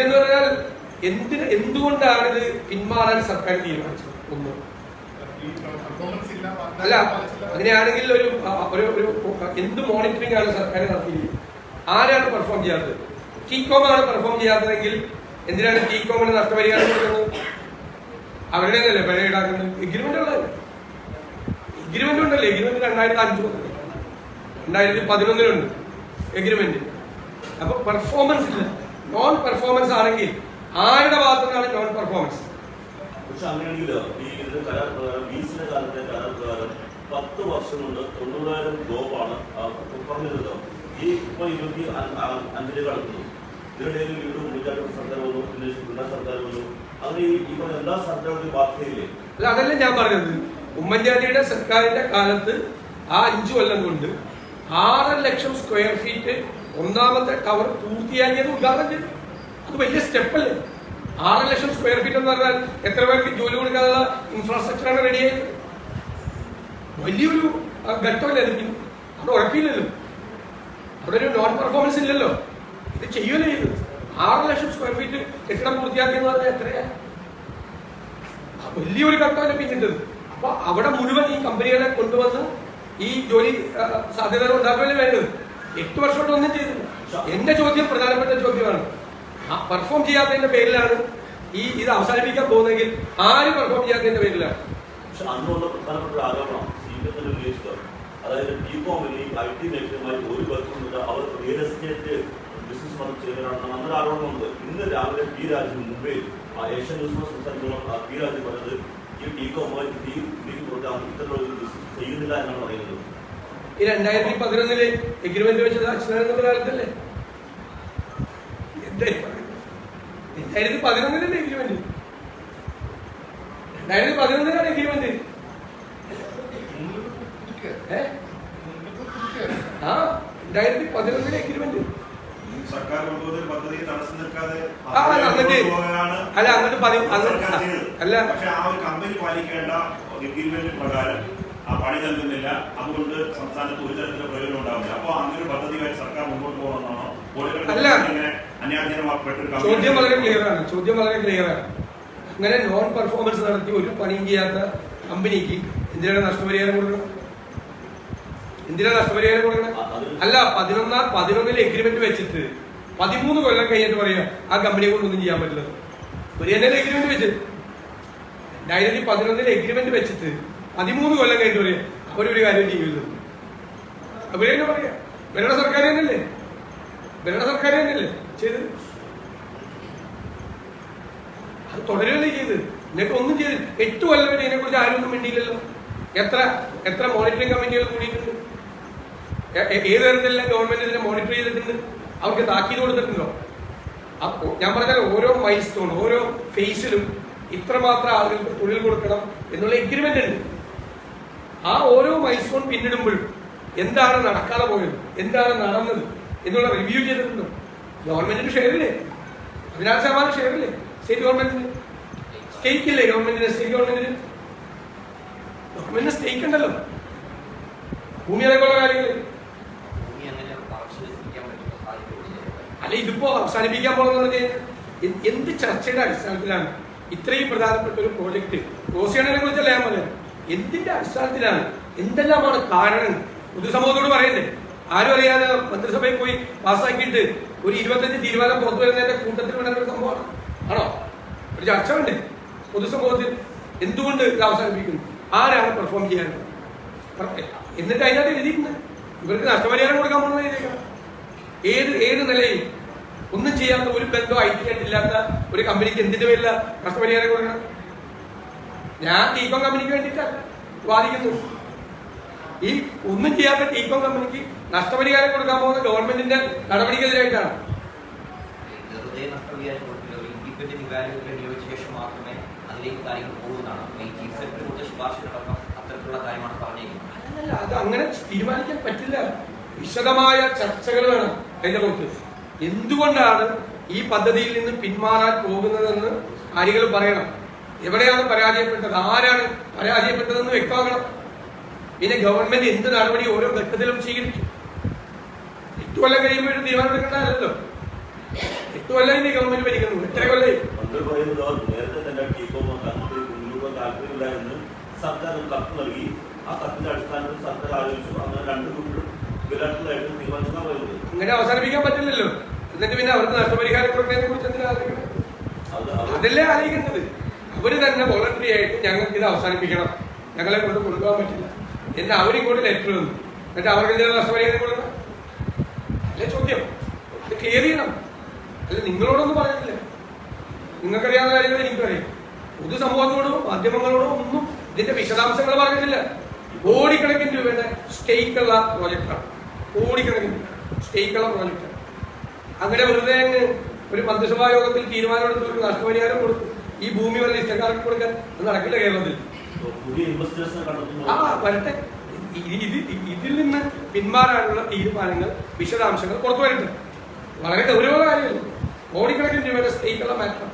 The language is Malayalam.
എന്ന് പറഞ്ഞാൽ എന്തുകൊണ്ടാണ് ഇത് പിന്മാറാൻ സർക്കാർ തീരുമാനിച്ചത്? ഒന്ന് അല്ല, അങ്ങനെയാണെങ്കിൽ ഒരു എന്ത് മോണിറ്ററിംഗ് ആണ് സർക്കാർ നടത്തിയത്? ആരാണ് പെർഫോം ചെയ്യാത്തത്? ടീകോമാണ് പെർഫോം ചെയ്യാത്തതെങ്കിൽ എന്തിനാണ് ടീകോമിന് നഷ്ടപരിഹാരം കൊടുക്കുന്നത്? അവരുടെ അല്ലേ പിഴ ഈടാക്കുന്നത്? എഗ്രിമെന്റ് ഉള്ളതല്ലേ? എഗ്രിമെന്റ് ഉണ്ടല്ലേ? Agreement 2005 2011 agreement. അപ്പൊ പെർഫോമൻസ് ഇല്ല. നോൺ പെർഫോമൻസ് ആണെങ്കിൽ ആരുടെ ഭാഗത്തുനിന്നാണ് നോൺ പെർഫോമൻസ്? പക്ഷെ അങ്ങനെയാണെങ്കിലോ ഈ കരാർ പ്രകാരം വീസിന്റെ കാലത്തെ കരാർ പ്രകാരം 10 വർഷം കൊണ്ട് 90,000 ജോബാണ് പറഞ്ഞിരുന്നത്. ഈ ഇപ്പൊ 25 കടക്കുന്നു. ഇതിനിടയിൽ വീണ്ടും ഉമ്മൻചാണ്ടി സർക്കാർ വന്നു, പിണറായി സർക്കാർ വന്നു. അങ്ങനെ ഈ എല്ലാ സർക്കാരുകളും ബാധ്യതയില്ലേ? അല്ല, അതല്ല ഞാൻ പറഞ്ഞത്. ഉമ്മൻചാണ്ടിയുടെ സർക്കാരിന്റെ കാലത്ത് ആ 5 കൊല്ലം കൊണ്ട് 6 ലക്ഷം സ്ക്വയർ ഫീറ്റ് ഒന്നാമത്തെ ടവർ പൂർത്തിയാക്കിയത് ഉദ്ഘാടനം ചെയ്തു. അത് വലിയ സ്റ്റെപ്പല്ലേ? 6 ലക്ഷം സ്ക്വയർ ഫീറ്റ് എന്ന് പറഞ്ഞാൽ എത്ര പേർക്ക് ജോലി കൊടുക്കാനുള്ള ഇൻഫ്രാസ്ട്രക്ചറാണ് റെഡിയായത്? വലിയൊരു ഘട്ടമല്ലേ അത്? അത് ഉറപ്പില്ലല്ലോ. അവിടെ ഒരു നോൺ പെർഫോമൻസ് ഇല്ലല്ലോ. ഇത് ചെയ്യുമല്ലോ ചെയ്ത്. 6 ലക്ഷം സ്ക്വയർ ഫീറ്റ് കെട്ടിടം പൂർത്തിയാക്കിയെന്ന് പറഞ്ഞാൽ എത്രയാ? വലിയൊരു ഘട്ടമല്ലേ പിന്നിട്ടത്. അപ്പൊ അവിടെ മുഴുവൻ ഈ കമ്പനികളെ കൊണ്ടുവന്ന് ഈ ജോലി സാധ്യതകൾ ഉണ്ടാക്കുകയല്ലേ വേണ്ടത്. 8 വർഷം കൊണ്ട് ഒന്നും ചെയ്തില്ല. എന്റെ ചോദ്യം പ്രധാനപ്പെട്ട ചോദ്യമാണ്. പെർഫോം ചെയ്യാത്തതിന്റെ പേരിലാണ് ഇത് അവസാനിപ്പിക്കാൻ പോകുന്നെങ്കിൽ ആര് പെർഫോം ചെയ്യാത്തതിന്റെ പേരിലാണ്? പക്ഷെ അന്നുള്ള പ്രധാനപ്പെട്ട ആരോപണം CPM ഉന്നയിച്ചത്, അതായത് ടീകോമിന് IT മേഖലയുമായി ഒരു ബന്ധവുമില്ല, അവർ റിയൽ എസ്റ്റേറ്റ് ബിസിനസ് വർക്ക് ചെയ്യുന്നവരാണെന്ന് നമ്മുടെ ആരോപണമുണ്ട്. ഇന്ന് രാവിലെ പി രാജു മുംബൈയിൽ ഏഷ്യൻ ന്യൂസ് സംസാരിക്കുമ്പോൾ പി രാജു പറഞ്ഞത് ഈ ടീകോമായി ഇത്തരത്തിലുള്ള ബിസിനസ് ചെയ്യുന്നില്ല എന്നാണ് പറയുന്നത്. ഈ 2011 എഗ്രിമെന്റ് വെച്ചത് അച്ഛനായിരുന്ന കാലത്തല്ലേ? 2011 എഗ്രിമെന്റ്. 2011 എഗ്രിമെന്റ്. ആ 2011 എഗ്രിമെന്റ്. സർക്കാർ കൊണ്ടുവന്ന പദ്ധതി തടസ്സം നിൽക്കാതെ അല്ല അങ്ങോട്ട് അല്ല, പക്ഷെ ആ ഒരു കമ്പനി പാലിക്കേണ്ട എഗ്രിമെന്റ് പ്രകാരം ആ പണി നൽകുന്നില്ല. അതുകൊണ്ട് സംസ്ഥാനത്ത് ഒരു തരത്തിലുള്ള പ്രയോജനം ഉണ്ടാവില്ല. അപ്പൊ അങ്ങനെ പദ്ധതിയായി സർക്കാർ മുമ്പോട്ട് പോകണമെന്നാണോ? ചോദ്യം വളരെ ക്ലിയർ ആണ്. അങ്ങനെ നോൺ പെർഫോമൻസ് നടത്തി ഒരു പണിയും ചെയ്യാത്ത കമ്പനിക്ക് എന്തിനാണ് നഷ്ടപരിഹാരം കൊടുക്കണം? അല്ല, 11 എഗ്രിമെന്റ് വെച്ചിട്ട് 13 കൊല്ലം കഴിഞ്ഞിട്ട് പറയാ ആ കമ്പനിയെ കൊണ്ടൊന്നും ചെയ്യാൻ പറ്റില്ല. ഒരു എഗ്രിമെന്റ് വെച്ചത് 2011 എഗ്രിമെന്റ് വെച്ചിട്ട് 13 കൊല്ലം കഴിഞ്ഞിട്ട് പറയാം അവരൊരു കാര്യം ചെയ്യുള്ളൂ. അവരെന്നെ പറയാ ഇവരുടെ സർക്കാർ തന്നെയല്ലേ ചെയ്ത്. അത് തുടരുകയല്ലേ ചെയ്ത്. എന്നിട്ട് ഒന്നും ചെയ്ത് 8 കൊല്ലം വരെ ഇതിനെ കുറിച്ച് ആരും ഒന്നും വേണ്ടിയില്ലല്ലോ. എത്ര മോണിറ്ററിംഗ് കമ്മിറ്റികൾ കൂടിയിട്ടുണ്ട്? ഏത് തരത്തിലുള്ള ഗവൺമെന്റ് ഇതിനെ മോണിറ്റർ ചെയ്തിട്ടുണ്ട്? അവർക്ക് താക്കീത് കൊടുത്തിട്ടുണ്ടോ? ഞാൻ പറഞ്ഞാൽ ഓരോ മൈൽ സ്റ്റോൺ, ഓരോ ഫേസിലും ഇത്രമാത്രം ആളുകൾക്ക് തൊഴിൽ കൊടുക്കണം എന്നുള്ള എഗ്രിമെന്റ് ഉണ്ട്. ആ ഓരോ മൈൽ സ്റ്റോൺ പിന്നിടുമ്പോഴും എന്താണ് നടക്കാതെ പോയത്, എന്താണ് നടന്നത് എന്നുള്ള റിവ്യൂ ചെയ്തിട്ടുണ്ടോ? ഗവൺമെന്റിന് ഷെയറില്ലേ? 16% ഷെയറില്ലേ സ്റ്റേറ്റ് ഗവൺമെന്റിന്? സ്റ്റേറ്റ് ഇല്ലേ ഗവൺമെന്റിന്? സ്റ്റേറ്റ് ഗവൺമെന്റിന് സ്റ്റേക്ക് ഉണ്ടല്ലോ ഭൂമി അടക്കമുള്ള കാര്യങ്ങൾ. അല്ല, ഇതിപ്പോ അവസാനിപ്പിക്കാൻ പോകുന്നത് എന്ത് ചർച്ചയുടെ അടിസ്ഥാനത്തിലാണ് ഇത്രയും പ്രധാനപ്പെട്ട ഒരു പ്രോജക്ട് ക്ലോസ് ചെയ്യണതിനെ കുറിച്ചല്ല ഞാൻ പറയാം. എന്തിന്റെ അടിസ്ഥാനത്തിലാണ്? എന്തെല്ലാമാണ് കാരണങ്ങൾ? പൊതുസമൂഹത്തോട് പറയണ്ടേ? ആരും അറിയാതെ മന്ത്രിസഭയിൽ പോയി പാസ്സാക്കിയിട്ട് ഒരു 25 തീരുമാനം പുറത്തു വരുന്നതിന്റെ കൂട്ടത്തിൽ വേണ്ട ഒരു സംഭവമാണ് ആണോ? ഒരു ചർച്ച വേണ്ടേ പൊതുസമൂഹത്തിൽ? എന്തുകൊണ്ട് ഇത് അവസാനിപ്പിക്കുന്നു? ആരാണ് പെർഫോം ചെയ്യാനുള്ളത്? എന്നിട്ട് അതിനകത്ത് എഴുതിയിട്ടുണ്ട് ഇവർക്ക് നഷ്ടപരിഹാരം കൊടുക്കാൻ പോകുന്ന എഴുതിയേക്കണം. ഏത് നിലയിൽ ഒന്നും ചെയ്യാത്ത ഒരു ബന്ധം IT ആയിട്ടില്ലാത്ത ഒരു കമ്പനിക്ക് എന്തിന്റെ പേരില്ല നഷ്ടപരിഹാരം കൊടുക്കണം? ഞാൻ ടീകോം കമ്പനിക്ക് വേണ്ടിയിട്ടല്ല വാദിക്കുന്നു. ഈ ഒന്നും ചെയ്യാത്ത ടീകോം കമ്പനിക്ക് നഷ്ടപരിഹാരം കൊടുക്കാൻ പോകുന്ന ഗവൺമെന്റിന്റെ നടപടിക്കെതിരായിട്ടാണ്. അത് അങ്ങനെ തീരുമാനിക്കാൻ പറ്റില്ല. വിശദമായ ചർച്ചകൾ വേണം അതിന്റെ പുറത്ത്. എന്തുകൊണ്ടാണ് ഈ പദ്ധതിയിൽ നിന്ന് പിന്മാറാൻ പോകുന്നതെന്ന് കാര്യങ്ങൾ പറയണം. എവിടെയാണ് പരാജയപ്പെട്ടത്, ആരാണ് പരാജയപ്പെട്ടതെന്ന് വ്യക്തമാക്കണം. പിന്നെ ഗവൺമെന്റ് എന്ത് നടപടി ഓരോ ഘട്ടത്തിലും സ്വീകരിച്ചു? 8 കൊല്ലം കഴിയുമ്പോഴും തീരുമാനമെടുക്കേണ്ടതല്ലോ. 8 കൊല്ലം ഗവൺമെന്റ് ഭരിക്കുന്നു. 8 കൊല്ലം മന്ത്രി പറയുന്നത് നേരത്തെ തന്നെ ടീകോം മുൻകൂർ താല്പര്യമില്ല എന്ന് സർക്കാർ ഒരു കത്ത് നൽകി. ആ കത്തിന്റെ അടിസ്ഥാനത്തിൽ സർക്കാർ ആലോചിച്ചു. അങ്ങനെ 2 ഗ്രൂപ്പിലും വിരാട്ടിലായിട്ട് തീരുമാനിച്ചാൽ പറയുന്നത്. അങ്ങനെ അവസാനിപ്പിക്കാൻ പറ്റില്ലല്ലോ. എന്നിട്ട് പിന്നെ അവർക്ക് നഷ്ടപരിഹാരം കൊടുക്കുന്നതിനെ കുറിച്ച് എന്തിനാ ആലോചിക്കണം? അതല്ലേ ആലോചിക്കുന്നത്. അവര് തന്നെ വോളണ്ടറി ആയിട്ട് ഞങ്ങൾക്ക് ഇത് അവസാനിപ്പിക്കണം, ഞങ്ങളെ കൊണ്ട് കൊടുക്കാൻ പറ്റില്ല എന്ന് അവരിങ്ങോട്ട് ലെറ്റർ വന്നു. എന്നിട്ട് അവർക്ക് എന്തെങ്കിലും നഷ്ടപരിഹാരം കൊടുക്കണം അല്ലേ ചോദ്യം? അത് ക്ലിയർ ചെയ്യണം. അല്ല നിങ്ങളോടൊന്നും പറയുന്നില്ല. നിങ്ങൾക്കറിയാവുന്ന കാര്യങ്ങൾ എനിക്കറിയാം. പൊതുസമൂഹത്തോടോ മാധ്യമങ്ങളോടോ ഒന്നും ഇതിന്റെ വിശദാംശങ്ങൾ പറഞ്ഞിട്ടില്ല. കോടിക്കണക്കിന് രൂപയുടെ സ്റ്റേക്കുള്ള പ്രോജക്റ്റാണ്. കോടിക്കണക്കിന് സ്റ്റേക്കുള്ള പ്രോജക്റ്റാണ്. അങ്ങനെ വെറുതെ അങ്ങ് ഒരു മന്ത്രിസഭാ യോഗത്തിൽ തീരുമാനമെടുത്ത് ഒരു നഷ്ടപരിഹാരം കൊടുത്തു. ഈ ഭൂമി വല്ല ഇഷ്ടക്കാർക്ക് കൊടുക്കാൻ അത് നടക്കില്ല കേരളത്തിൽ. വരട്ടെ. ഇതിൽ നിന്ന് പിന്മാറാനുള്ള തീരുമാനങ്ങൾ, വിശദാംശങ്ങൾ പുറത്തു വരട്ടെ. വളരെ ഗൗരവ കാര്യമല്ലോ. കോടിക്കണക്കിന് രൂപയുടെ സ്റ്റേക്കുള്ള മാറ്റം